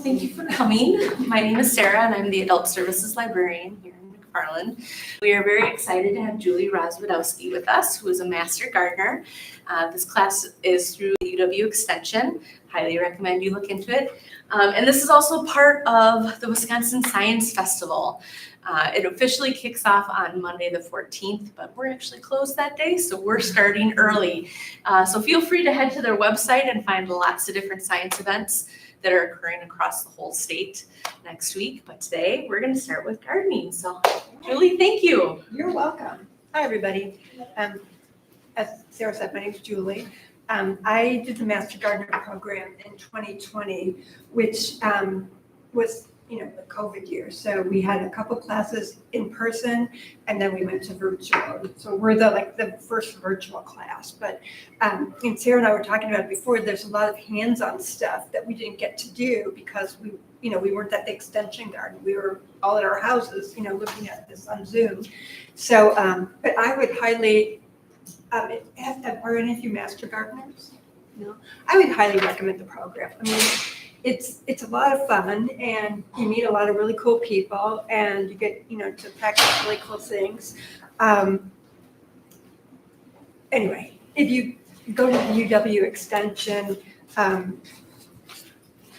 thank you for coming. My name is Sarah and I'm the Adult Services Librarian here in McFarland. We are very excited to have Julie Rozwadowski with us, who is a Master Gardener. This class is through the UW Extension. Highly recommend you look into it. And this is also part of the Wisconsin Science Festival. It officially kicks off on Monday the 14th, but we're actually closed that day, so we're starting early. So feel free to head to their website and find lots of different science events that are occurring across the whole state next week. But today we're going to start with gardening. So Julie, thank you. You're welcome. Hi, everybody. As Sarah said, my name is Julie. I did the Master Gardener program in 2020, which was, the COVID year. So we had a couple classes in person, and then we went to virtual. So we're the first virtual class. But and Sarah and I were talking about it before. There's a lot of hands-on stuff that we didn't get to do because we weren't at the extension garden. We were all at our houses, looking at this on Zoom. So, but I would highly. Are any of you Master Gardeners? No, I would highly recommend the program. I mean, it's a lot of fun, and you meet a lot of really cool people, and you get to practice really cool things. Anyway, if you go to the UW Extension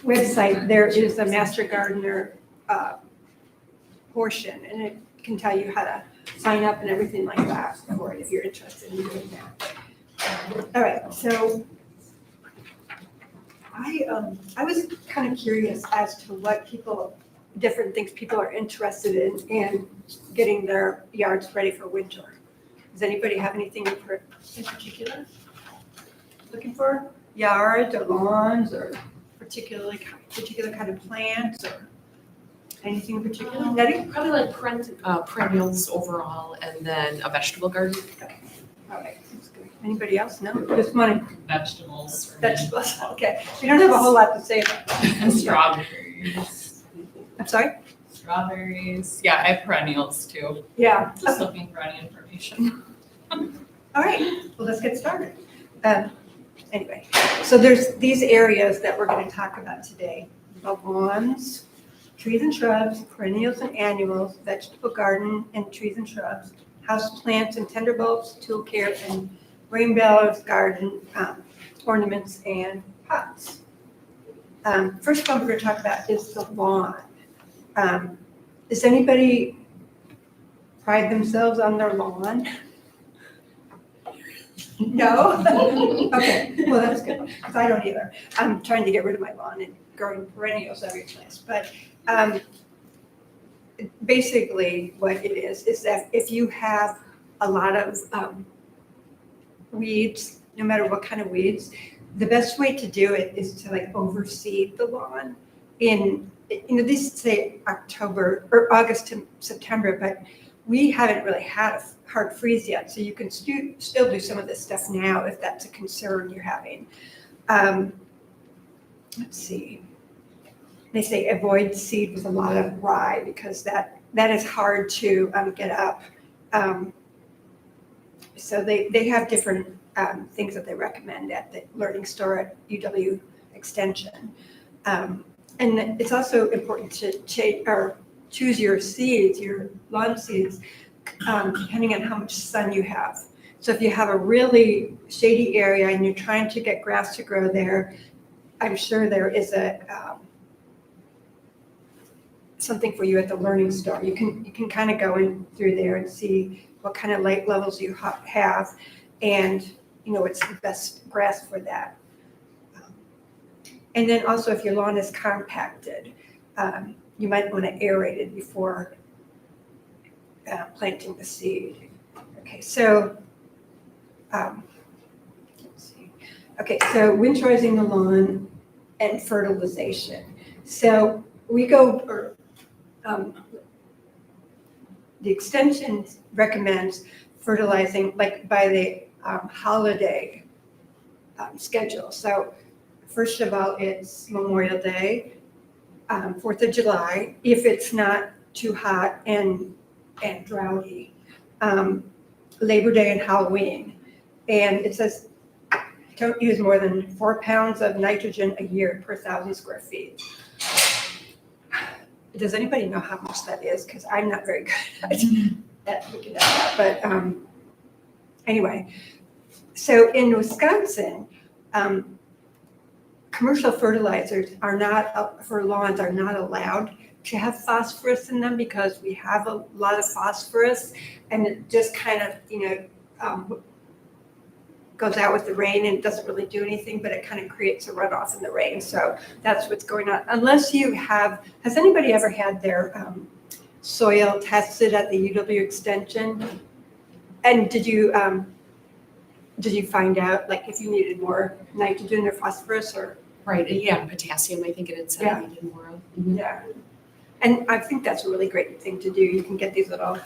website, there is a Master Gardener portion, and it can tell you how to sign up and everything like that for it if you're interested in doing that. All right, so I was kind of curious as to what different things people are interested in getting their yards ready for winter. Does anybody have anything in particular looking for? Yards or lawns or particular kind of plants or anything in particular? Nettie? Probably like perennials overall, and then a vegetable garden. Okay. All right, that's good. Anybody else? No? Just money. Vegetables. Vegetables, okay. We don't have a whole lot to say about that. And strawberries. I'm sorry? Strawberries. Yeah, I have perennials too. Yeah. Just looking for any information. All right, well, let's get started. Anyway, so there's these areas that we're going to talk about today. The lawns, trees and shrubs, perennials and annuals, vegetable garden and trees and shrubs, house plants and tender bulbs, tool care, and rainbows, garden ornaments and pots. First one we're going to talk about is the lawn. Does anybody pride themselves on their lawn? No? Okay, well, that's good, because I don't either. I'm trying to get rid of my lawn and growing perennials every place. But basically what it is that if you have a lot of weeds, no matter what kind of weeds, the best way to do it is to overseed the lawn in, these say October or August to September, but we haven't really had a hard freeze yet, so you can still do some of this stuff now if that's a concern you're having. Let's see. They say avoid seed with a lot of rye because that is hard to get up. So they have different things that they recommend at the Learning Store at UW Extension. And it's also important to choose your seeds, your lawn seeds, depending on how much sun you have. So if you have a really shady area and you're trying to get grass to grow there, I'm sure there is something for you at the Learning Store. You can kind of go in through there and see what kind of light levels you have, and it's the best grass for that. And then also, if your lawn is compacted, you might want to aerate it before planting the seed. Okay, so let's see. Okay, so winterizing the lawn and fertilization. So we go. The extension recommends fertilizing by the holiday schedule. So first of all, it's Memorial Day, 4th of July, if it's not too hot and droughty, Labor Day and Halloween. And it says don't use more than 4 pounds of nitrogen a year per 1,000 square feet. does anybody know how much that is? Because I'm not very good at looking at that, but anyway. So in Wisconsin, commercial fertilizers are not, for lawns, are not allowed to have phosphorus in them because we have a lot of phosphorus and it just kind of, goes out with the rain and doesn't really do anything, but it kind of creates a runoff in the rain. So that's what's going on. Unless you have, has anybody ever had their soil tested at the UW Extension? And did you find out like if you needed more nitrogen or phosphorus or? Right, yeah, potassium, I think it had said Yeah. I needed more of. Yeah. And I think that's a really great thing to do. You can get these little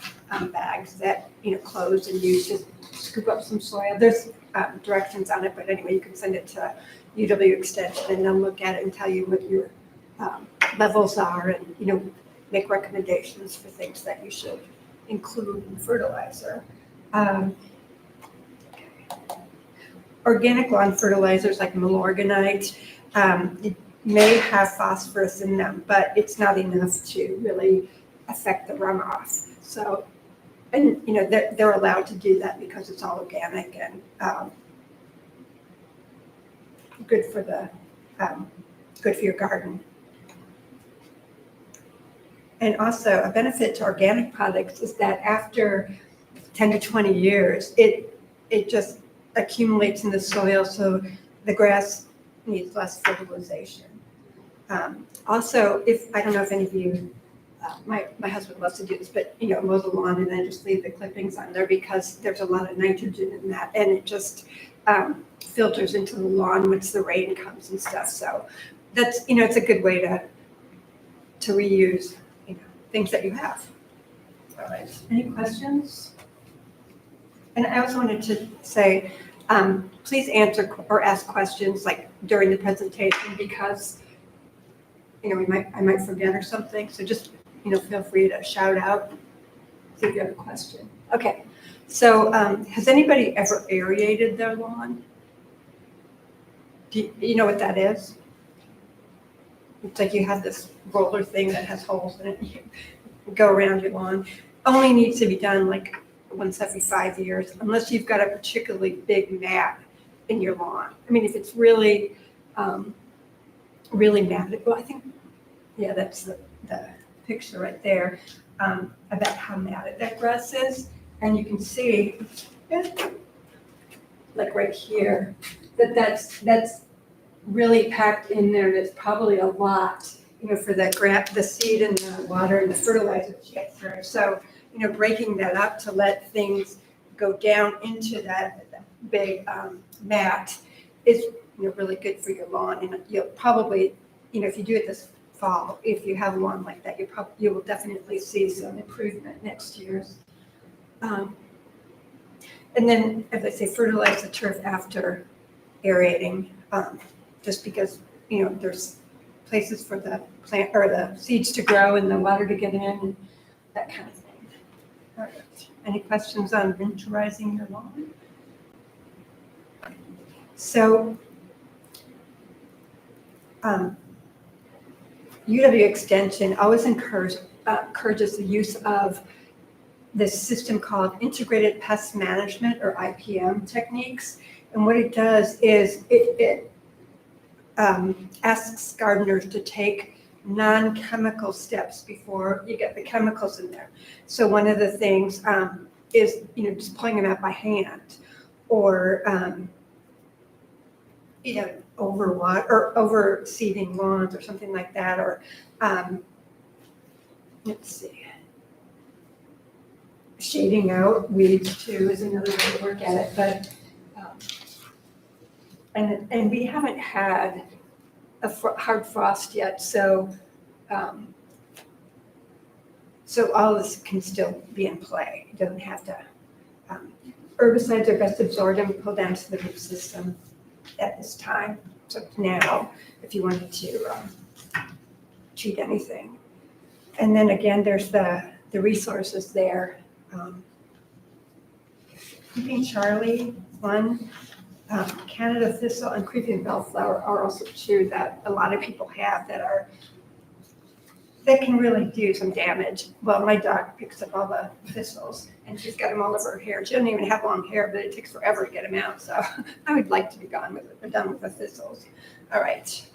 bags that, close and you just scoop up some soil. There's directions on it, but anyway, you can send it to UW Extension and they'll look at it and tell you what your levels are and, make recommendations for things that you should include in fertilizer. Organic lawn fertilizers like Milorganite, it may have phosphorus in them, but it's not enough to really affect the runoff. So, and they're allowed to do that because it's all organic and good for your garden. And also a benefit to organic products is that after 10 to 20 years, it just accumulates in the soil, so the grass needs less fertilization. Also, I don't know if any of you, my husband loves to do this, but mow the lawn and then just leave the clippings on there because there's a lot of nitrogen in that, and it just filters into the lawn once the rain comes and stuff. So that's it's a good way to reuse things that you have. All right. Any questions? And I also wanted to say, please answer or ask questions like during the presentation because, I might forget or something. So just, feel free to shout out if you have a question. Okay. So has anybody ever aerated their lawn? Do you know what that is? It's like you have this roller thing that has holes in it. You go around your lawn. Only needs to be done like once every 5 years, unless you've got a particularly big mat in your lawn. I mean, if it's really, really matted, well, I think, yeah, that's the picture right there about how matted that grass is. And you can see, like right here, that's really packed in there. There's probably a lot, for the seed and the water and the fertilizer to get through. So, breaking that up to let things go down into that big mat is really good for your lawn. And you'll probably, if you do it this fall, if you have a lawn like that, you will definitely see some improvement next year. And then, as I say, fertilize the turf after aerating, just because there's places for the plant or the seeds to grow and the water to get in and that kind of thing. All right. Any questions on winterizing your lawn? So, UW Extension always encourages the use of this system called Integrated Pest Management or IPM techniques. And what it does is it asks gardeners to take non-chemical steps before you get the chemicals in there. So one of the things is, just pulling them out by hand or, over seeding lawns or something like that. Or let's see, shading out weeds too is another way to work at it. But and we haven't had a hard frost yet, so so all this can still be in play. It doesn't have to. Herbicides are best absorbed and pulled down to the root system at this time. So now, if you wanted to treat anything, and then again, there's the resources there. Creeping Charlie, one. Canada thistle and creeping bellflower are also two that a lot of people have that are that can really do some damage. Well, my dog picks up all the thistles and she's got them all over her hair. She doesn't even have long hair, but it takes forever to get them out. So I would like to be done with the thistles. All right.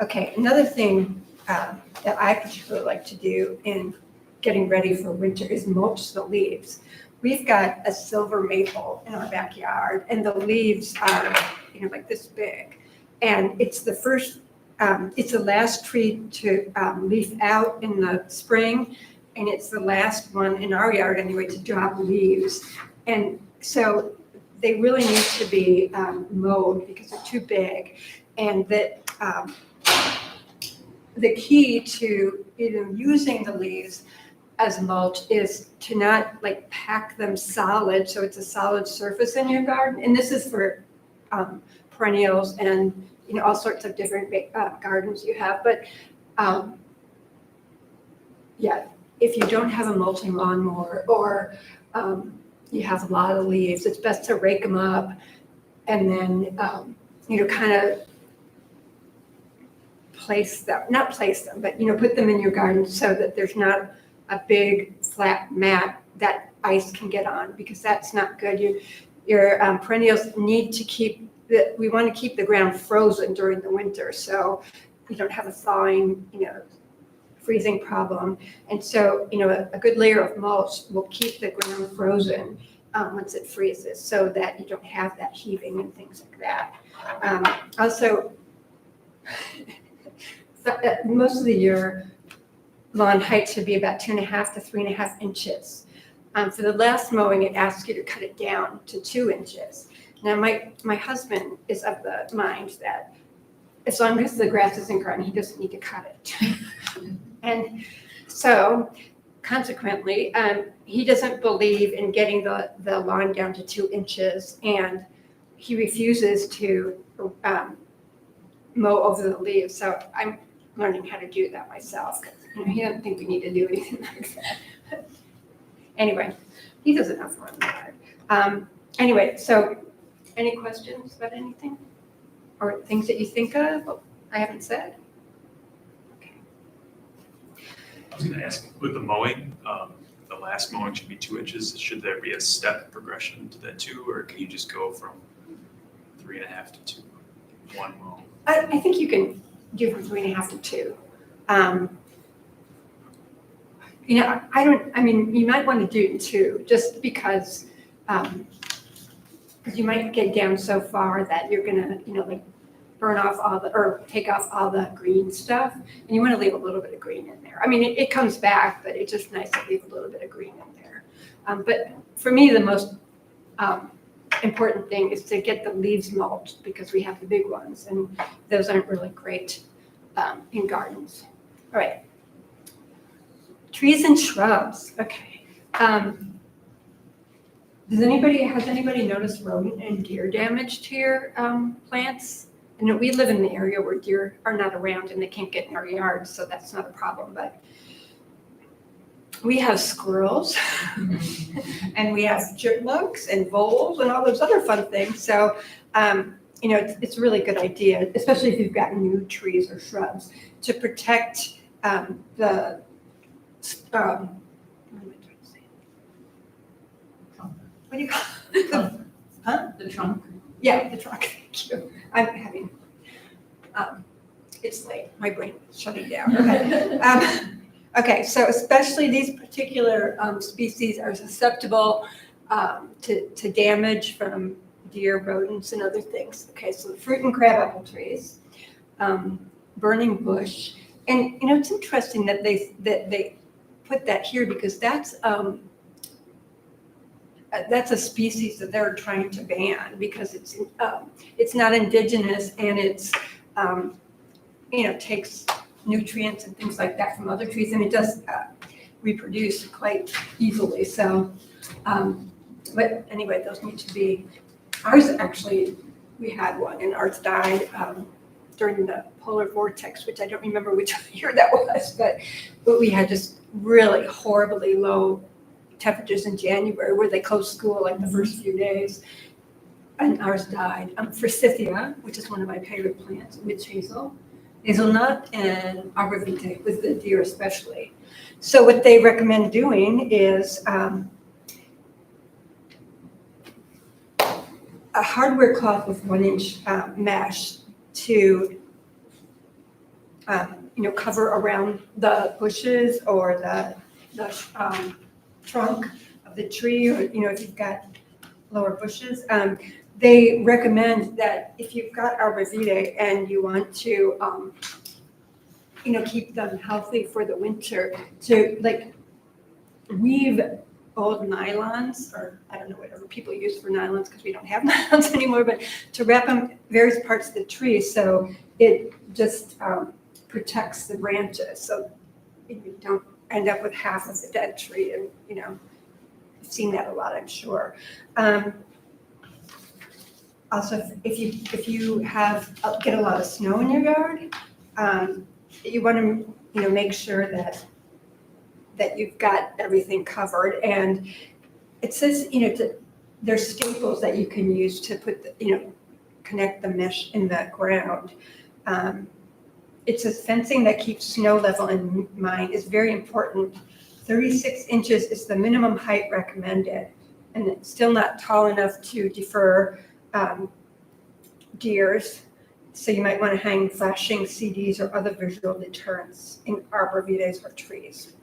Okay, another thing that I particularly like to do in getting ready for winter is mulch the leaves. We've got a silver maple in our backyard and the leaves are, like this big. And it's the first, it's the last tree to leaf out in the spring. And it's the last one in our yard anyway to drop leaves. And so they really need to be mowed because they're too big. And that the key to using the leaves as mulch is to not like pack them solid, so it's a solid surface in your garden. And this is for perennials and all sorts of different gardens you have. But yeah, if you don't have a mulching lawnmower or you have a lot of leaves, it's best to rake them up and then kind of not place them, but put them in your garden so that there's not a big flat mat that ice can get on, because that's not good. Your perennials need to we want to keep the ground frozen during the winter, so you don't have a thawing, freezing problem. And so, a good layer of mulch will keep the ground frozen once it freezes, so that you don't have that heaving and things like that. Also, most of the year, lawn height should be about 2.5 to 3.5 inches. For the last mowing, it asks you to cut it down to 2 inches. Now, my husband is of the mind that as long as the grass isn't growing, he doesn't need to cut it. And so, consequently, he doesn't believe in getting the lawn down to 2 inches, and he refuses to mow over the leaves. So I'm learning how to do that myself. He doesn't think we need to do anything like that. Anyway, he does enough around the yard. Anyway, so any questions about anything? Or things that you think of I haven't said? Okay. I was going to ask, with the mowing, the last mowing should be 2 inches. Should there be a step progression to that 2, or can you just go from 3.5 to 2, one mow? I think you can do from 3.5 to 2. You might want to do it in 2 just because you might get down so far that you're gonna, burn off or take off all the green stuff, and you want to leave a little bit of green in there. I mean, it comes back, but it's just nice to leave a little bit of green in there. But for me, the most important thing is to get the leaves mulched, because we have the big ones, and those aren't really great in gardens. All right. Trees and shrubs. Okay. Has anybody noticed rodent and deer damage to your plants? And we live in the area where deer are not around and they can't get in our yards, so that's not a problem. But we have squirrels and we have chipmunks and voles and all those other fun things. So, it's a really good idea, especially if you've got new trees or shrubs, to protect the what am I trying to say? What do you call it? The trunk. Yeah, the trunk. Thank you. I'm having, it's late. My brain is shutting down. Okay. Okay, so especially these particular species are susceptible to damage from deer, rodents, and other things. Okay, so the fruit and crabapple trees, burning bush, and it's interesting that they put that here, because that's a species that they're trying to ban because it's not indigenous, and it's takes nutrients and things like that from other trees, and it does reproduce quite easily. So, but anyway, those need to be. Ours actually, we had one, and ours died during the polar vortex, which I don't remember which year that was, but we had just really horribly low temperatures in January where they closed school like the first few days, and ours died. Forsythia, which is one of my favorite plants, witch hazel, hazelnut, and arborvitae with the deer especially. So what they recommend doing is a hardware cloth with 1-inch mesh to cover around the bushes or the trunk of the tree, or if you've got lower bushes. They recommend that if you've got arborvitae and you want to keep them healthy for the winter, to like weave old nylons, or I don't know, whatever people use for nylons, because we don't have nylons anymore, but to wrap them various parts of the tree so it just protects the branches, so you don't end up with half of the dead tree. And I've seen that a lot, I'm sure. Also, if you get a lot of snow in your yard, you want to make sure that you've got everything covered. And it says there's staples that you can use to put connect the mesh in the ground. It says fencing that keeps snow level in mind is very important. 36 inches is the minimum height recommended, and it's still not tall enough to defer deers. So you might want to hang flashing CDs or other visual deterrents in arborvitaes or trees.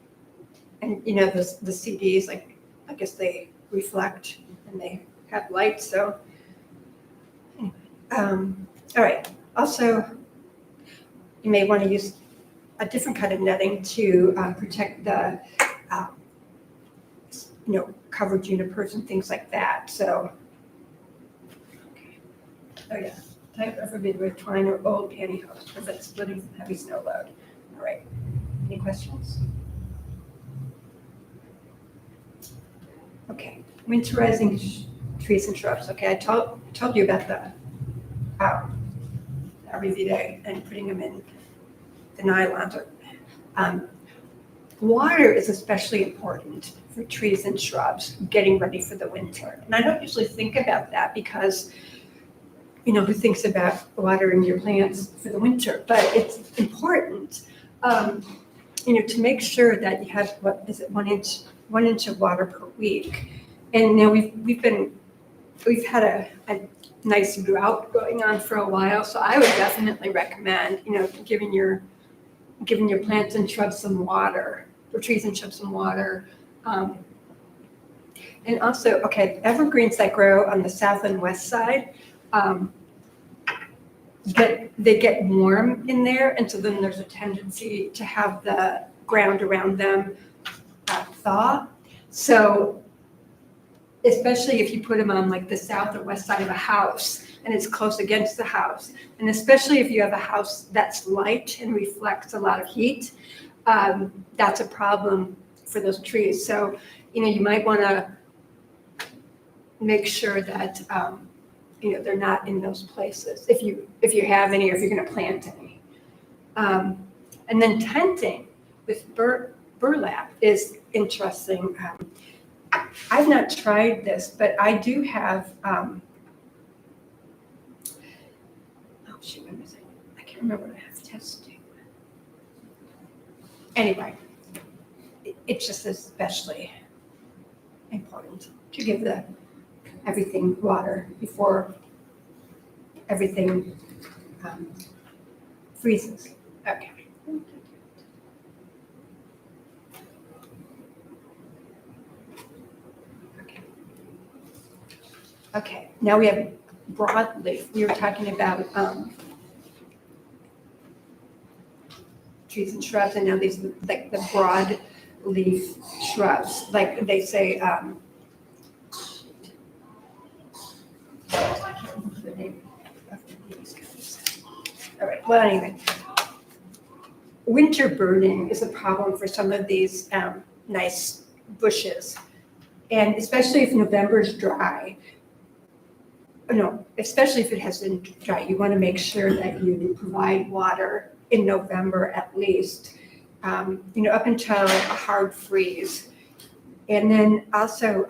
And the CDs, like, I guess they reflect and they have light. So anyway, all right. Also, you may want to use a different kind of netting to protect the covered junipers and things like that. So, okay. Oh yeah, type of arborvitae with twine or old pantyhose to prevent splitting from heavy snow load. All right. Any questions? Okay. Winterizing trees and shrubs. Okay, I told you about the arborvitae and putting them in the nylons. Water is especially important for trees and shrubs getting ready for the winter. And I don't usually think about that because, who thinks about watering your plants for the winter? But it's important, to make sure that you have, 1 inch of water per week. And we've had a nice drought going on for a while, so I would definitely recommend, giving your plants and shrubs some water, or trees and shrubs some water. And also, okay, evergreens that grow on the south and west side, they get warm in there, and so then there's a tendency to have the ground around them thaw. So especially if you put them on like the south or west side of a house and it's close against the house, and especially if you have a house that's light and reflects a lot of heat, that's a problem for those trees. So, you might want to make sure that, they're not in those places if you have any, or if you're going to plant any. And then tenting with burlap is interesting. I've not tried this, but I do have, oh shoot, what was it? I can't remember what I have testing. Anyway, it's just especially important to give everything water before everything freezes. Okay. Okay, now we have broadleaf. We were talking about trees and shrubs, and now these like the broadleaf shrubs, like they say. All right. Well, anyway, winter burning is a problem for some of these nice bushes, and especially if November is dry. No, especially if it has been dry, you want to make sure that you provide water in November at least, up until a hard freeze. And then also,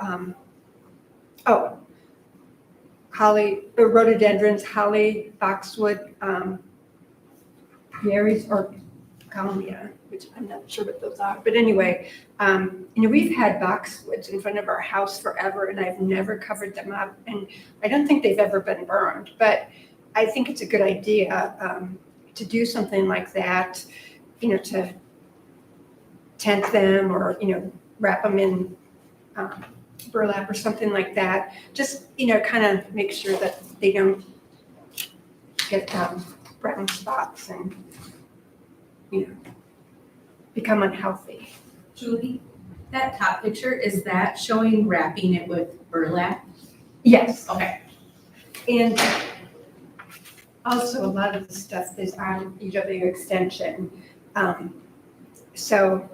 holly, rhododendrons, holly, boxwood, berries or Calmia, which I'm not sure what those are, but anyway, we've had boxwoods in front of our house forever, and I've never covered them up, and I don't think they've ever been burned, but I think it's a good idea to do something like that, to tent them or, wrap them in burlap or something like that. Just, kind of make sure that they don't get brown spots and, become unhealthy. Julie, that top picture, is that showing wrapping it with burlap? Yes. Okay. And also a lot of the stuff is on UW Extension. So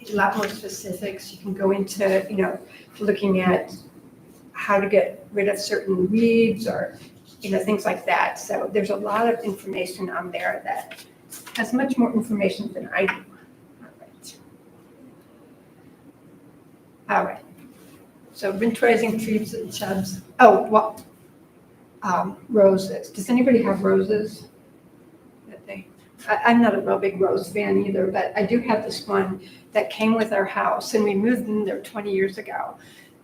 a lot more specifics. You can go into, looking at how to get rid of certain weeds or, things like that. So there's a lot of information on there that has much more information than I do. All right. So winterizing trees and shrubs. Oh, well, roses. Does anybody have roses? I'm not a real big rose fan either, but I do have this one that came with our house, and we moved in there 20 years ago.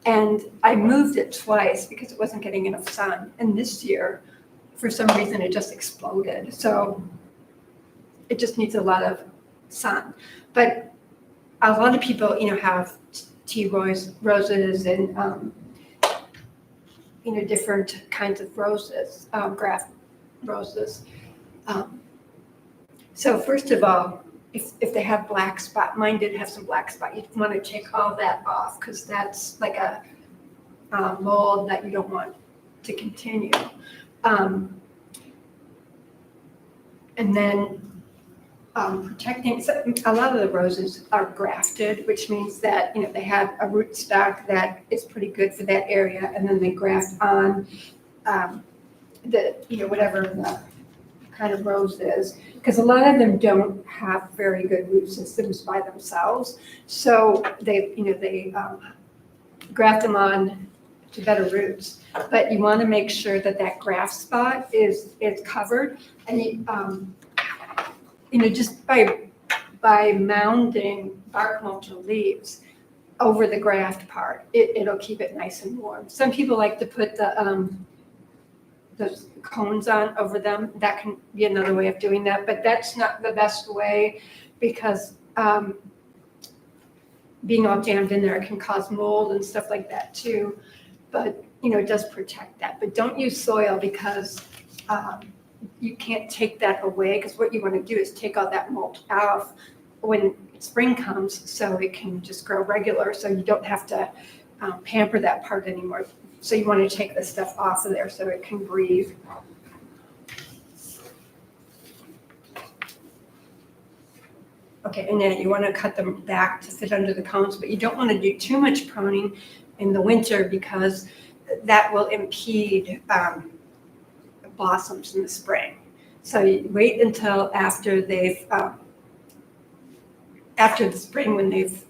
And I moved it twice because it wasn't getting enough sun. And this year, for some reason, it just exploded. So it just needs a lot of sun. But a lot of people, have tea roses and, different kinds of roses, graft roses. So first of all, if they have black spot, mine did have some black spot, you want to take all that off because that's like a mold that you don't want to continue. And then protecting, so a lot of the roses are grafted, which means that, they have a rootstock that is pretty good for that area, and then they graft on whatever the kind of rose is, because a lot of them don't have very good root systems by themselves. So they graft them on to better roots. But you want to make sure that that graft spot is covered, and just by mounding bark mulch or leaves over the graft part, it'll keep it nice and warm. Some people like to put the cones on over them. That can be another way of doing that, but that's not the best way because being all jammed in there can cause mold and stuff like that too. But it does protect that. But don't use soil because you can't take that away, because what you want to do is take all that mulch off when spring comes so it can just grow regular, so you don't have to pamper that part anymore. So you want to take the stuff off of there so it can breathe. Okay, and then you want to cut them back to fit under the cones, but you don't want to do too much pruning in the winter because that will impede blossoms in the spring. So you wait until after after the spring when they've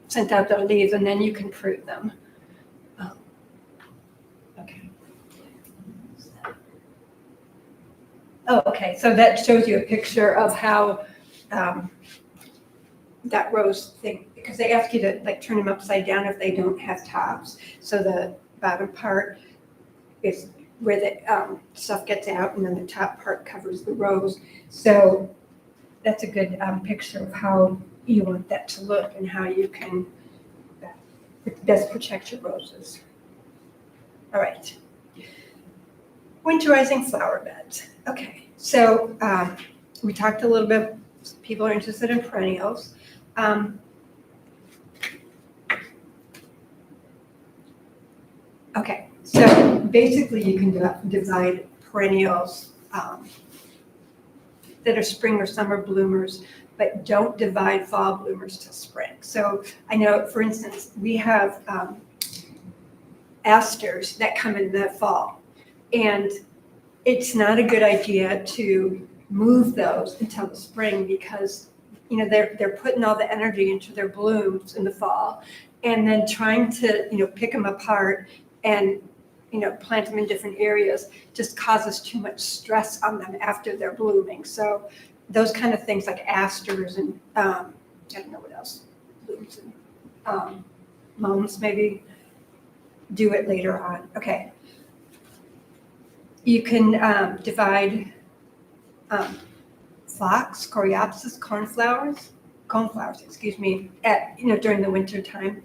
sent out their leaves, and then you can prune them. Okay. Oh, okay. So that shows you a picture of how that rose thing, because they ask you to turn them upside down if they don't have tops. So the bottom part is where the stuff gets out, and then the top part covers the rose. So that's a good picture of how you want that to look and how you can best protect your roses. All right. Winterizing flower beds. Okay, so we talked a little bit, people are interested in perennials. Okay, so basically you can divide perennials that are spring or summer bloomers, but don't divide fall bloomers to spring. So I know, for instance, we have asters that come in the fall, and it's not a good idea to move those until the spring because they're putting all the energy into their blooms in the fall, and then trying to pick them apart and plant them in different areas just causes too much stress on them after they're blooming. So those kind of things like asters and, I don't know what else, blooms and mums maybe, do it later on. Okay. You can divide phlox, coreopsis, coneflowers, excuse me, during the winter time.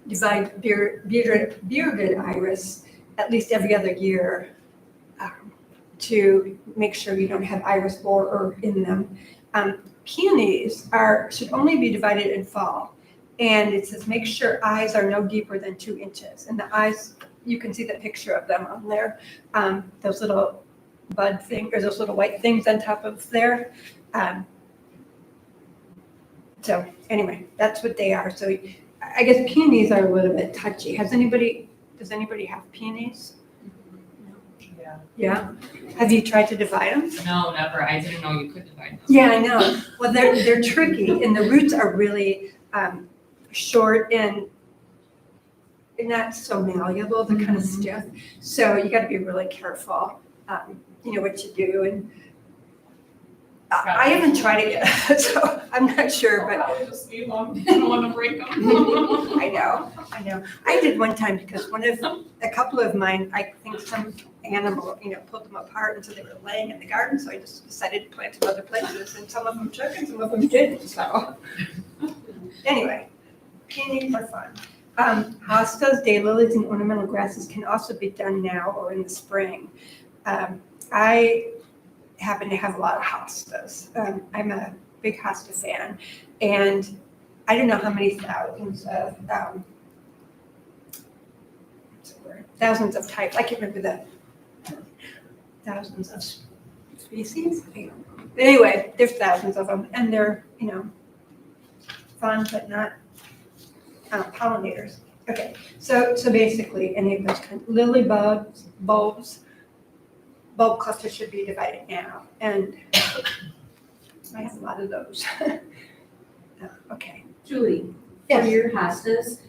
Divide bearded iris at least every other year to make sure you don't have iris borer in them. Peonies should only be divided in fall. And it says, make sure eyes are no deeper than 2 inches. And the eyes, you can see the picture of them on there. Those little bud things, or those little white things on top of there. So anyway, that's what they are. So I guess peonies are a little bit touchy. Does anybody have peonies? Yeah. Yeah? Have you tried to divide them? No, never. I didn't know you could divide them. Yeah, I know. Well, they're tricky, and the roots are really short and not so malleable. They're kind of stiff. So you got to be really careful, what you do. And I haven't tried it yet, so I'm not sure, but Just leave them. I don't want to break them. I know. I did one time because a couple of mine, I think some animal, pulled them apart, and so they were laying in the garden. So I just decided to plant them other places, and some of them took and some of them didn't. So anyway, peonies are fun. Hostas, daylilies, and ornamental grasses can also be done now or in the spring. I happen to have a lot of hostas. I'm a big hosta fan, and I don't know how many thousands of thousands of types. I can't remember the thousands of species. I don't know. But anyway, there's thousands of them, and they're fun but not pollinators. Okay, so basically, any of those kind of lily bulbs. Bulb clusters should be divided now, and I have a lot of those. Okay. Julie, for Yes. your hostas,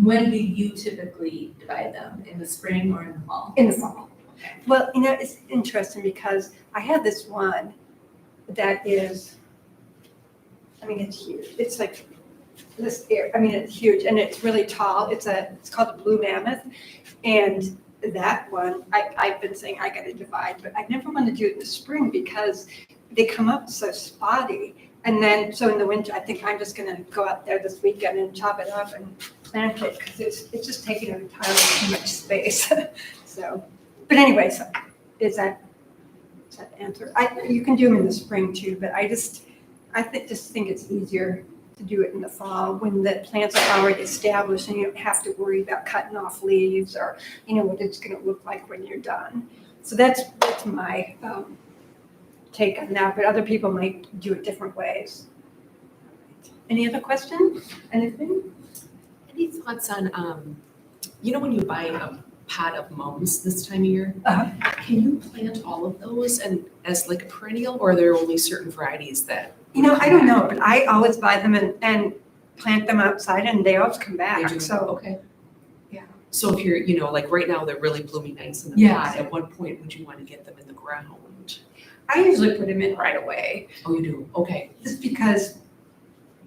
when do you typically divide them? In the spring or in the fall? In the fall. Well, it's interesting because I have this one that is, it's huge. It's like this it's huge, and it's really tall. It's called a blue mammoth, and that one, I've been saying I got to divide, but I never want to do it in the spring because they come up so spotty. And then, so in the winter, I think I'm just going to go out there this weekend and chop it up and plant it because it's just taking entirely too much space. So, but anyway, so is that the answer? You can do them in the spring too, but I just think it's easier to do it in the fall when the plants are already established and you don't have to worry about cutting off leaves or what it's going to look like when you're done. So that's my take on that, but other people might do it different ways. Any other questions? Anything? Any thoughts on, when you buy a pot of mums this time of year, can you plant all of those and as like a perennial, or are there only certain varieties that? I don't know, but I always buy them and plant them outside and they always come back. They do? So Okay. yeah. So if you're, like right now, they're really blooming nice in the Yes. pot, at what point would you want to get them in the ground? I usually put them in right away Oh, you do? Okay. just because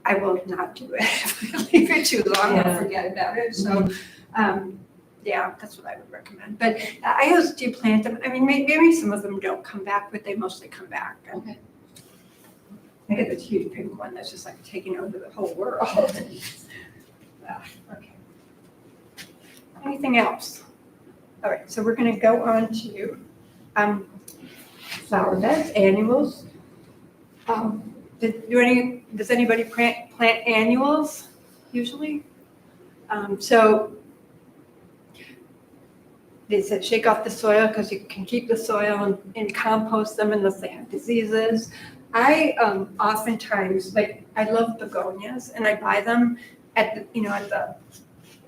I will not do it. If I leave it too long, I'll Yeah. forget about it. So, that's what I would recommend. But I always do plant them. Maybe some of them don't come back, but they mostly come back. Okay. I get this huge pink one that's just like taking over the whole world. Okay. Anything else? All right, so we're going to go on to flower beds, annuals. Does anybody plant annuals usually? So they said shake off the soil because you can keep the soil and compost them unless they have diseases. I oftentimes, I love begonias and I buy them at the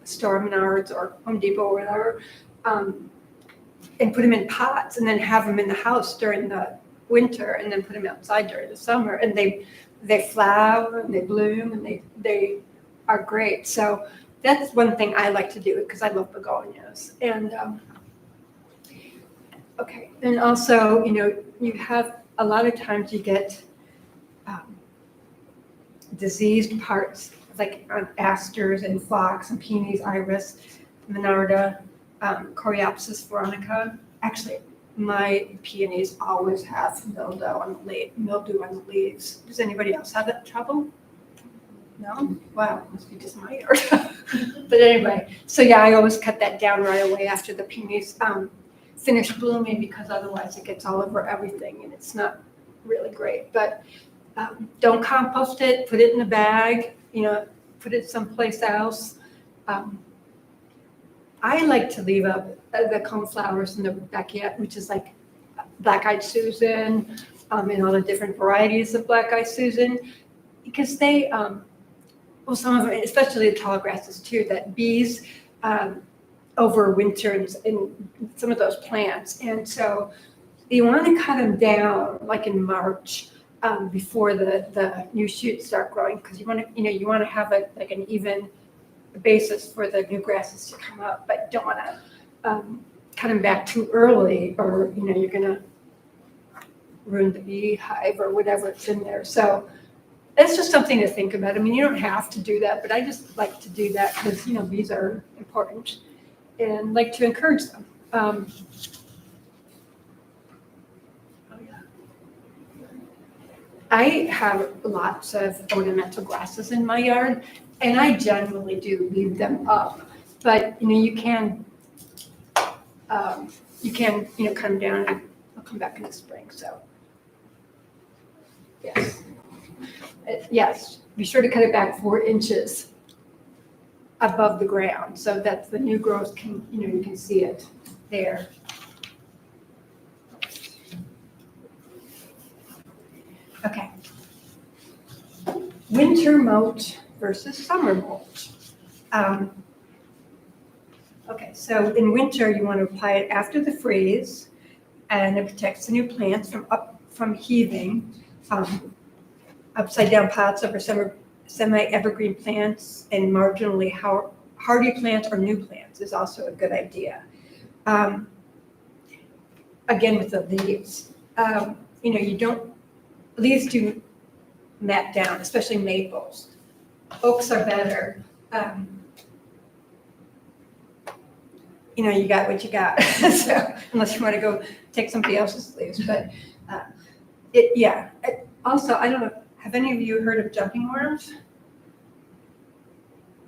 store, Menards or Home Depot or whatever, and put them in pots and then have them in the house during the winter and then put them outside during the summer. And they flower and they bloom and they are great. So that's one thing I like to do because I love begonias. And okay, and also, you have a lot of times you get diseased parts like on asters and phlox and peonies, iris, monarda, coreopsis veronica. Actually, my peonies always have mildew on the leaves. Does anybody else have that trouble? No? Wow, must be just my yard. But anyway, so yeah, I always cut that down right away after the peonies finish blooming because otherwise it gets all over everything and it's not really great. But don't compost it, put it in a bag, put it someplace else. I like to leave up the coneflowers in the backyard, which is like black-eyed Susan and all the different varieties of black-eyed Susan, because they, well, some of them, especially the tall grasses too, that bees overwinter in some of those plants. And so you want to cut them down like in March before the new shoots start growing, because you want to have like an even basis for the new grasses to come up, but don't want to cut them back too early, or you're gonna ruin the beehive or whatever's in there. So that's just something to think about. I mean, you don't have to do that, but I just like to do that because bees are important and like to encourage them. I have lots of ornamental grasses in my yard, and I generally do leave them up. But you can cut them down, and they'll come back in the spring. So yes, be sure to cut it back 4 inches above the ground so that the new growth can you can see it there. Okay. Winter mulch versus summer mulch. Okay, so in winter you want to apply it after the freeze, and it protects the new plants from heaving. Upside down pots over semi-evergreen plants and marginally hardy plants or new plants is also a good idea. Again, with the leaves, leaves do mat down, especially maples. Oaks are better. You got what you got. So unless you want to go take somebody else's leaves, but also, I don't know, have any of you heard of jumping worms?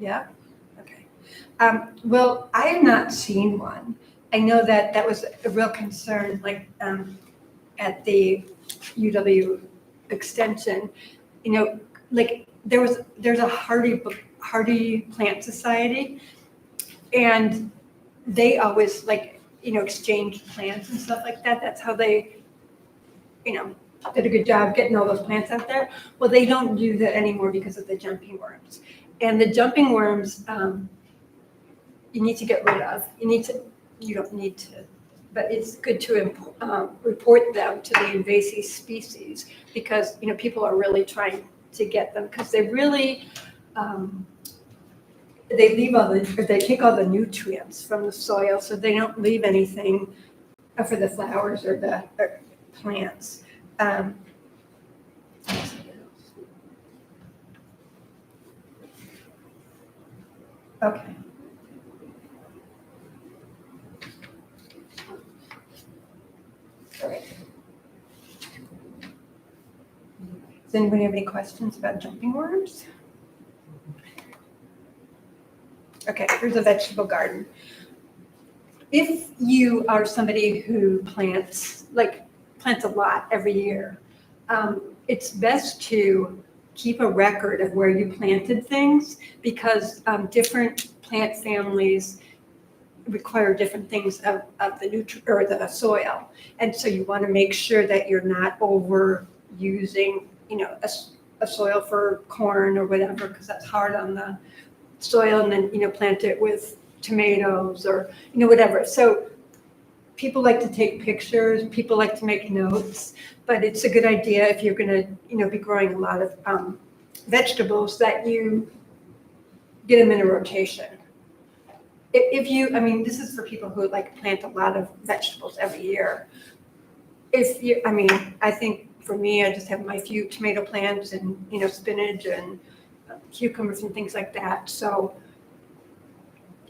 Yeah? Okay. Well, I have not seen one. I know that was a real concern, like at the UW Extension, like there's a hardy plant society, and they always exchange plants and stuff like that. That's how they, did a good job getting all those plants out there. Well, they don't do that anymore because of the jumping worms. And the jumping worms, you need to get rid of. You don't need to, but it's good to report them to the invasive species, because people are really trying to get them, because they really they take all the nutrients from the soil, so they don't leave anything for the flowers or the plants. Okay. All right. Does anybody have any questions about jumping worms? Okay, here's a vegetable garden. If you are somebody who plants a lot every year, it's best to keep a record of where you planted things, because different plant families require different things of the soil, and so you want to make sure that you're not overusing a soil for corn or whatever, because that's hard on the soil, and then plant it with tomatoes or whatever. So people like to take pictures, people like to make notes, but it's a good idea if you're going to be growing a lot of vegetables that you get them in a rotation. If you, I mean, this is for people who like plant a lot of vegetables every year. If you, I mean, I think for me, I just have my few tomato plants and, spinach and cucumbers and things like that. So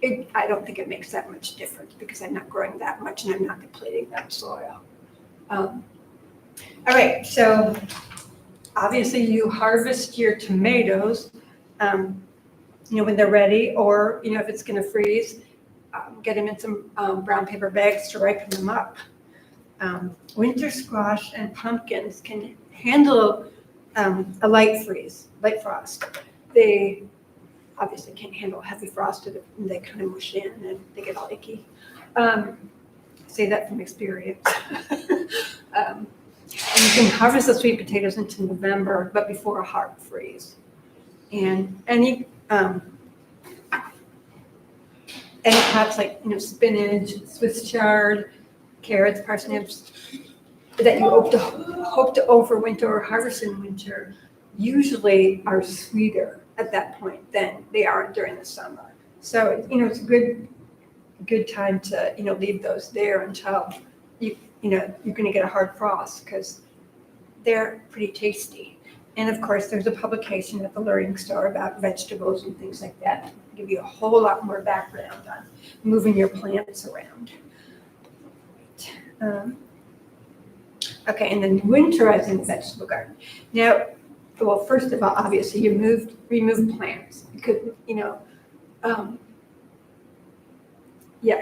I don't think it makes that much difference because I'm not growing that much and I'm not depleting that soil. All right, so obviously you harvest your tomatoes, when they're ready, or, if it's gonna freeze, get them in some brown paper bags to ripen them up. Winter squash and pumpkins can handle a light frost. They obviously can't handle heavy frost, and they kind of mush in and they get all icky. Say that from experience. And you can harvest the sweet potatoes into November, but before a hard freeze. And any crops like spinach, Swiss chard, carrots, parsnips that you hope to overwinter or harvest in winter usually are sweeter at that point than they are during the summer. So it's a good time to leave those there until you're going to get a hard frost because they're pretty tasty. And of course, there's a publication at the Learning Store about vegetables and things like that to give you a whole lot more background on moving your plants around. Okay, and then winterizing the vegetable garden. Now, well, first of all, obviously, you remove plants because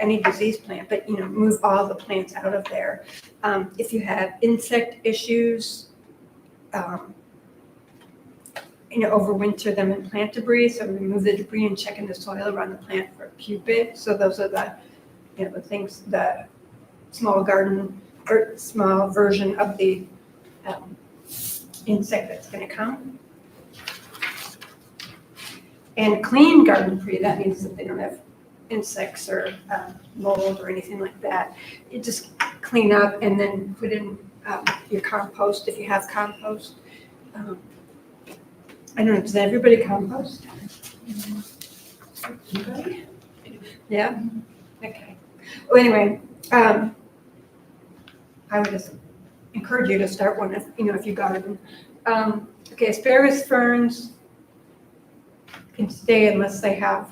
any diseased plant, but move all the plants out of there. If you have insect issues, overwinter them in plant debris. So remove the debris and check in the soil around the plant for pupae. So those are the things, the small garden or small version of the insect that's going to come. And clean garden tree, that means that they don't have insects or mold or anything like that. You just clean up and then put in your compost if you have compost. I don't know, does everybody compost? Anybody? Yeah? Okay. Well, anyway, I would just encourage you to start one if you garden. Okay, asparagus ferns can stay unless they have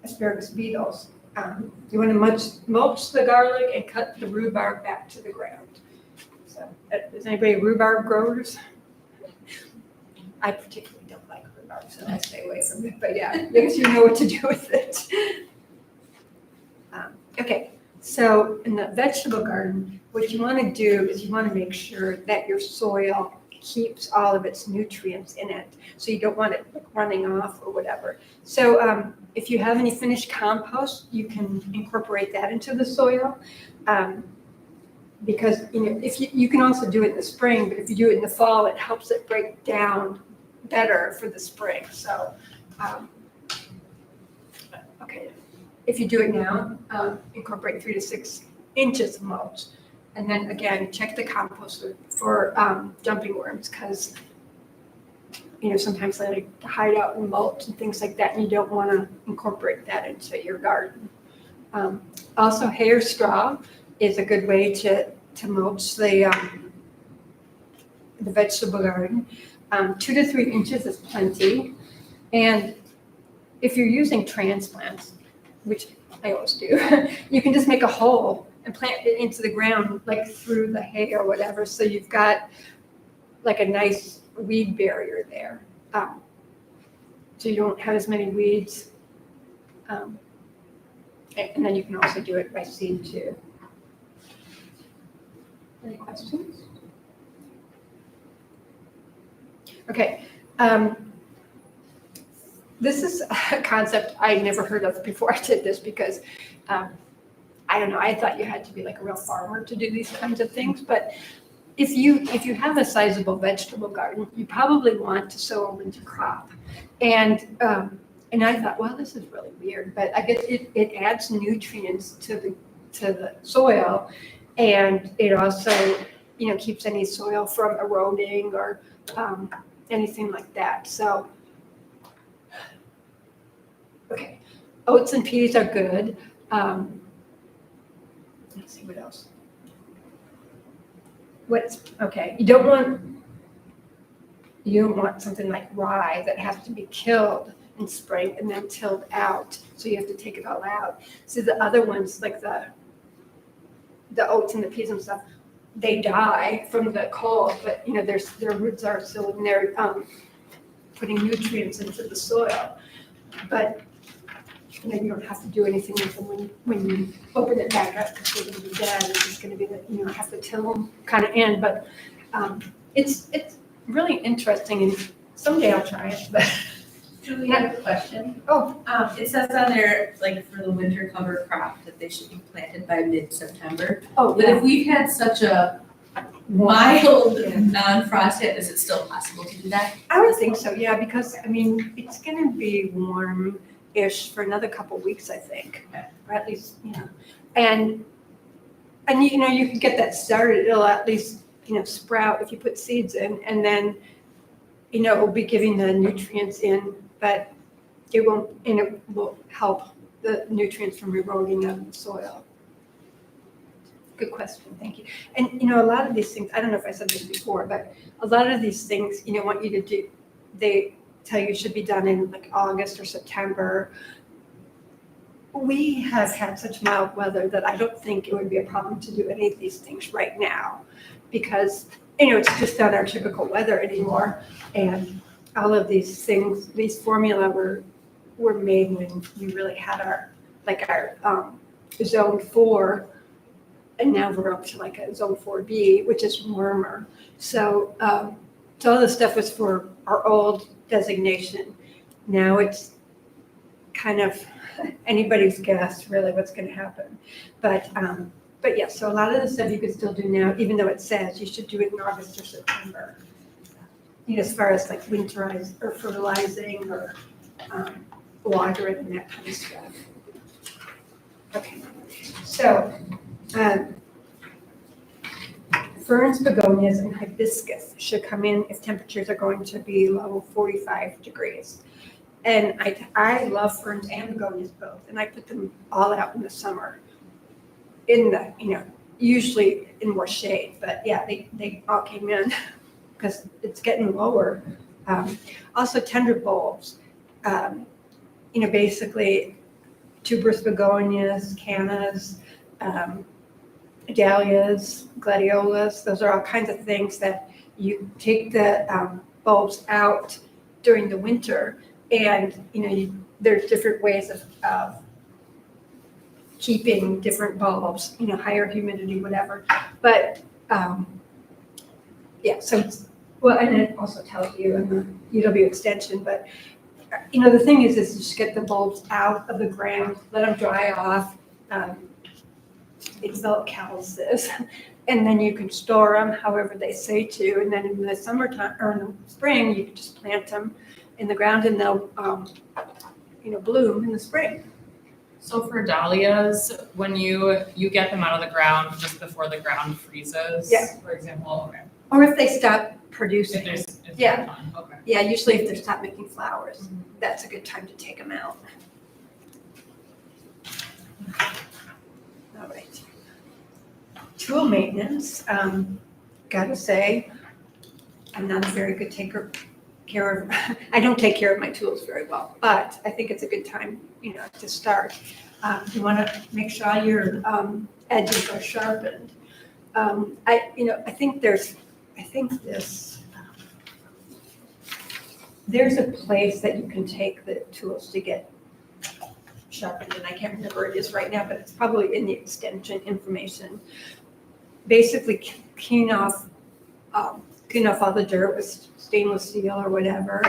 asparagus beetles. You want to mulch the garlic and cut the rhubarb back to the ground. So, is anybody rhubarb growers? I particularly don't like rhubarb, so I stay away from it. But yeah, because you know what to do with it. Okay, so in the vegetable garden, what you want to do is you want to make sure that your soil keeps all of its nutrients in it. So you don't want it running off or whatever. So if you have any finished compost, you can incorporate that into the soil. Because if you can also do it in the spring, but if you do it in the fall, it helps it break down better for the spring. So, okay, if you do it now, incorporate 3 to 6 inches of mulch. And then again, check the compost for jumping worms because, sometimes they like to hide out in mulch and things like that, and you don't want to incorporate that into your garden. Also, hay or straw is a good way to mulch the vegetable garden. 2 to 3 inches is plenty. And if you're using transplants, which I always do, you can just make a hole and plant it into the ground, like through the hay or whatever. So you've got like a nice weed barrier there. So you don't have as many weeds. And then you can also do it by seed too. Any questions? Okay. This is a concept I never heard of before I did this because I don't know, I thought you had to be like a real farmer to do these kinds of things, but if you have a sizable vegetable garden, you probably want to sow a winter crop. And I thought, well, this is really weird, but I guess it adds nutrients to the soil, and it also keeps any soil from eroding or anything like that. So Okay, oats and peas are good. Let's see what else. Okay, you don't want something like rye that has to be killed in spring and then tilled out, so you have to take it all out. So the other ones, like the oats and the peas and stuff, they die from the cold, but their roots are still in there, putting nutrients into the soil. But you don't have to do anything with them when you open it back up, because they're going to be dead. It's just going to be that have to till them kind of in. But it's really interesting, and someday I'll try it. But Julie, I have a question. Oh. It says on there, like for the winter cover crop, that they should be planted by mid-September. oh, But if we've had such a mild Yeah. non-frost hit, is it still possible to do that? I would think so. Yeah, because it's going to be warm-ish for another couple weeks, I think, Okay. or at least and you can get that started. It'll at least sprout if you put seeds in, and then it will be giving the nutrients in, but it won't, and it will help the nutrients from eroding out of the soil. Good question, thank you. And a lot of these things, I don't know if I said this before, but a lot of these things, want you to do, they tell you should be done in like August or September. We have had such mild weather that I don't think it would be a problem to do any of these things right now, because it's just not our typical weather anymore. And all of these things, these formula were made when we really had our zone 4, and now we're up to like a zone 4B, which is warmer. So all this stuff was for our old designation. Now it's kind of anybody's guess really what's going to happen. But yeah, so a lot of the stuff you can still do now, even though it says you should do it in August or September. As far as like winterize or fertilizing or watering and that kind of stuff. Okay, so ferns, begonias, and hibiscus should come in if temperatures are going to be below 45 degrees. And I love ferns and begonias both, and I put them all out in the summer. In the, usually in more shade, but yeah, they all came in because it's getting lower. Also tender bulbs, basically tuberous begonias, cannas, dahlias, gladiolas, those are all kinds of things that you take the bulbs out during the winter, and there's different ways of keeping different bulbs, higher humidity, whatever. But yeah, so and it also tells you in the UW extension, but the thing is just get the bulbs out of the ground, let them dry off, they develop calluses, and then you can store them however they say to, and then in the summertime or in the spring, you can just plant them in the ground, and they'll bloom in the spring. So for dahlias, when you get them out of the ground just before the ground freezes, Yeah. for example, okay. Or if they stop If producing. there's Yeah. okay. Yeah, usually if they stop making flowers, that's a good time to take them out. All right. Tool maintenance, gotta say, I'm not a very good I don't take care of my tools very well, but I think it's a good time, to start. You wanna make sure your edges are sharpened. I think there's a place that you can take the tools to get sharpened, and I can't remember where it is right now, but it's probably in the extension information. Basically, clean off all the dirt with stainless steel or whatever.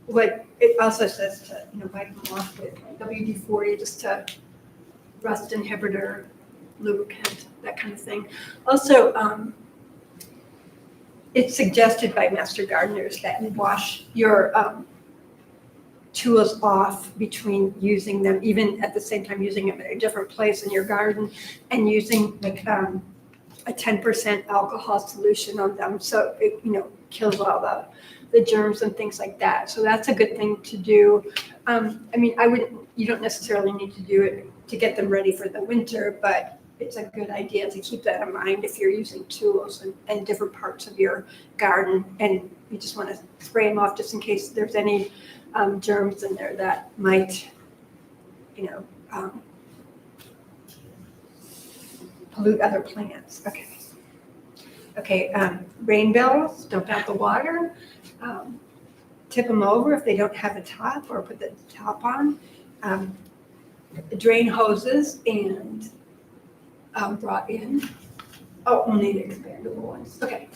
What it also says to wipe them off with WD-40, just to rust inhibitor, lubricant, that kind of thing. Also, it's suggested by master gardeners that you wash your tools off between using them, even at the same time using them in a different place in your garden, and using like a 10% alcohol solution on them, so it kills all the germs and things like that. So that's a good thing to do. You don't necessarily need to do it to get them ready for the winter, but it's a good idea to keep that in mind if you're using tools and different parts of your garden, and you just want to spray them off just in case there's any germs in there that might, pollute other plants. Okay, rain barrels, dump out the water, tip them over if they don't have a top, or put the top on. Drain hoses and brought in, only the expandable ones, okay.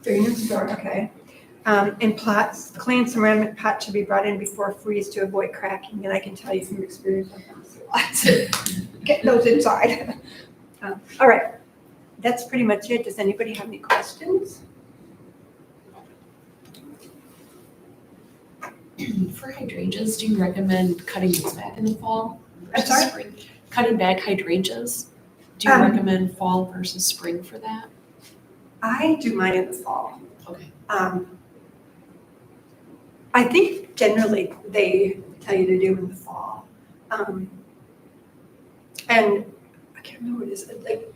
Drain and store, okay. In pots, clean ceramic pot should be brought in before freeze to avoid cracking, and I can tell you from experience, I've done this a lot. Get those inside. All right, that's pretty much it. Does anybody have any questions? For hydrangeas, do you recommend cutting these back in the fall I'm versus sorry? spring? Cutting back hydrangeas, do you recommend fall versus spring for that? I do mine in the fall. Okay. I think generally they tell you to do in the fall. And I can't remember what it is, like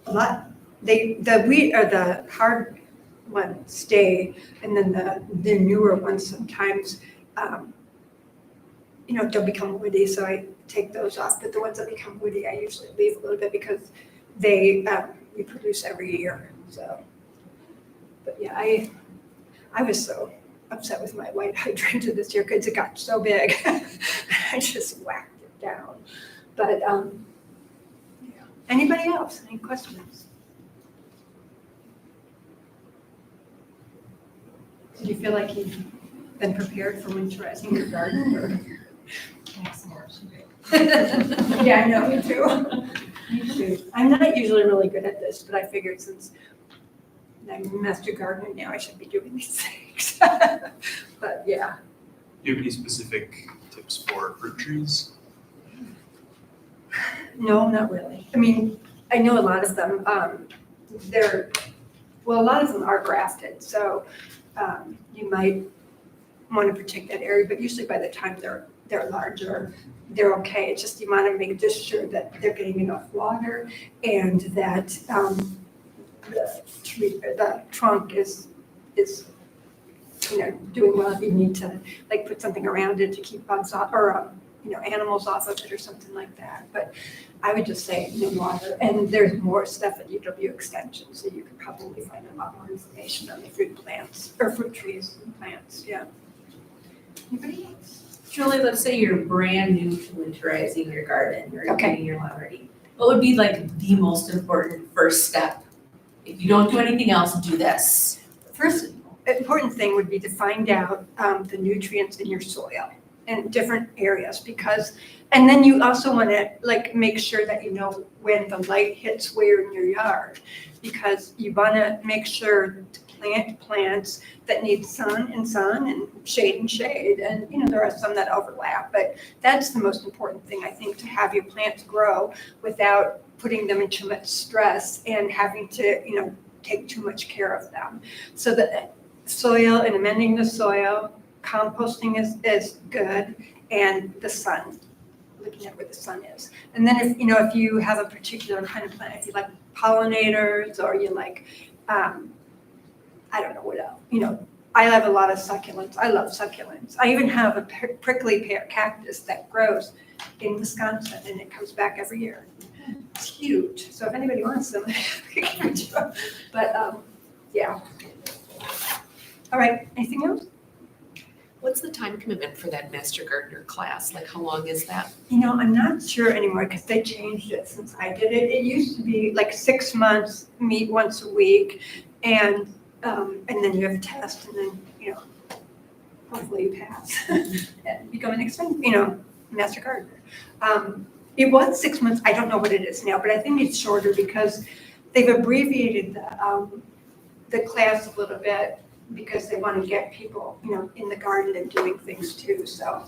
a lot, the wheat or the hard ones stay, and then the newer ones sometimes, don't become woody, so I take those off. But the ones that become woody, I usually leave a little bit because they reproduce every year. So, but yeah, I was so upset with my white hydrangea this year because it got so big. I just whacked it down. But yeah. Anybody else? Any questions? Did you feel like you've been prepared for winterizing your garden? Or? Yeah, I know, me too. Me too. I'm not usually really good at this, but I figured since I'm a master gardener now, I should be doing these things. But yeah. Do you have any specific tips for fruit trees? No, not really. I mean, I know a lot of them, a lot of them are grafted, so you might want to protect that area, but usually by the time they're larger, they're okay. It's just you want to make just sure that they're getting enough water and that the trunk is doing well. If you need to like put something around it to keep bugs off or animals off of it or something like that. But I would just say no water. And there's more stuff at UW Extension, so you could probably find a lot more information on the fruit plants or fruit trees and plants. Yeah. Anybody else? Julie, let's say you're brand new to winterizing your garden, or Okay. getting your lawn ready. What would be like the most important first step? If you don't do anything else, do this. First important thing would be to find out the nutrients in your soil in different areas and then you also want to make sure that you know when the light hits where in your yard, because you want to make sure to plant plants that need sun and shade, and there are some that overlap, but that's the most important thing, I think, to have your plants grow without putting them in too much stress and having to take too much care of them. So the soil and amending the soil, composting is good, and the sun, looking at where the sun is. And then if you have a particular kind of plant, if you like pollinators or you like, I don't know what else, I have a lot of succulents. I love succulents. I even have a prickly pear cactus that grows in Wisconsin, and it comes back every year. It's huge. So if anybody wants them, but yeah. All right, anything else? What's the time commitment for that master gardener class? Like, how long is that? I'm not sure anymore because they changed it since I did it. It used to be like 6 months, meet once a week, and then you have a test, and then hopefully you pass and become an master gardener. It was 6 months. I don't know what it is now, but I think it's shorter because they've abbreviated the class a little bit, because they want to get people, in the garden and doing things too. So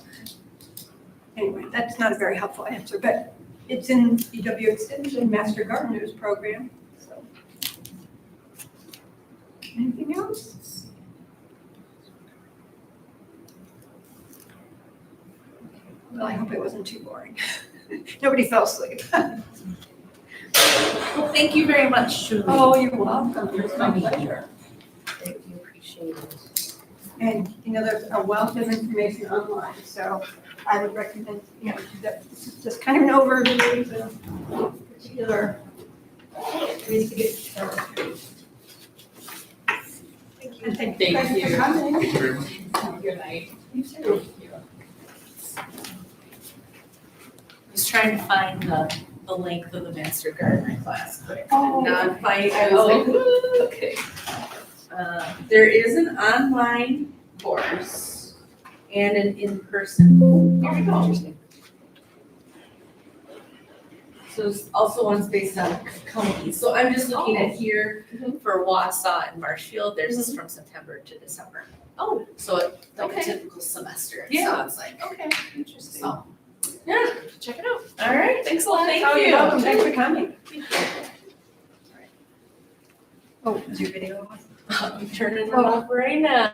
anyway, that's not a very helpful answer, but it's in UW Extension Master Gardeners program. So Anything else? Well, I hope it wasn't too boring. Nobody fell asleep. Well, thank you very much, Julie. Oh, you're welcome. It's It's my my pleasure. pleasure. Thank you, appreciate it. And, there's a wealth of information online, so I would recommend, that this is just kind of an overview of particular ways to get started. And thank you guys Thank for you. coming. Thank you very much. Have a good night. You too. Was trying to find the length of the Master Gardener class, but I could Oh. not find, I was like, Oh. okay. There is an online course and an in-person. Here we go. So it's also one's based on county. So I'm just looking at here For Wausau and Marshfield, theirs is from September to December. Oh. So it's like a Okay. typical semester, it Yeah. sounds like. Okay, interesting. So, Yeah, check it out. all right, thanks a lot. Thank Oh, you're you. welcome. Thanks for coming. Oh, is your video on? I'm turning it off right now.